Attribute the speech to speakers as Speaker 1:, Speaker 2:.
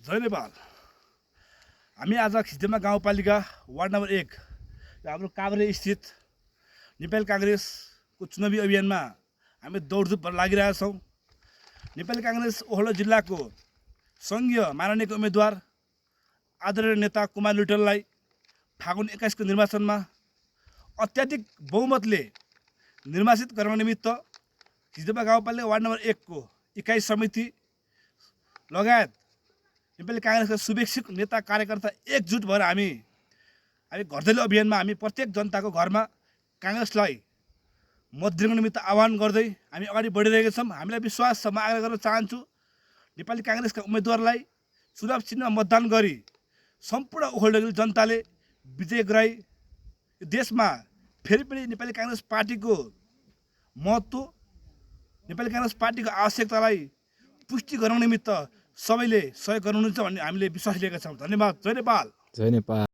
Speaker 1: जय नेपाल। हामी आज खिच्देमा गाउँपालिका वार्ड नम्बर 1 हाम्रो काभ्रे स्थित नेपाली काङ्ग्रेसको चुनावी अभियानमा हामी दौडधुप भएर लागिरहेका छौँ। नेपाली काङ्ग्रेस ओखलढा जिल्लाको सङ्घीय माननीय उम्मेदवार आदरणीय नेता कुमार लुइटेललाई फागुन 21 को निर्वाचनमा अत्याधिक बहुमतले निर्वाचित गराउन निमित्त खिच्देमा गाउँपालिका वार्ड नम्बर 1 को इकाइ समिति लगायत नेपाली काङ्ग्रेसका शुभेच्छुक नेता कार्यकर्ता एकजुट भएर हामी घरदैलो अभियानमा हामी प्रत्येक जनताको घरमा काङ्ग्रेसलाई मत दिनको निमित्त आह्वान गर्दै हामी अगाडि बढिरहेका छौँ। हामीलाई विश्वास छ, म आग्रह गर्न चाहन्छु नेपाली काङ्ग्रेसका उम्मेदवारलाई चुनाव चिन्हमा मतदान गरी सम्पूर्ण ओखलढा जनताले विजय गराई देशमा फेरि पनि नेपाली काङ्ग्रेस पार्टीको महत्त्व, नेपाली काङ्ग्रेस पार्टीको आवश्यकतालाई पुष्टि गराउन निमित्त सबैले सहयोग गर्नुहुन्छ भन्ने हामीले विश्वास लिएका छौँ। धन्यवाद। जय नेपाल।
Speaker 2: जय नेपाल।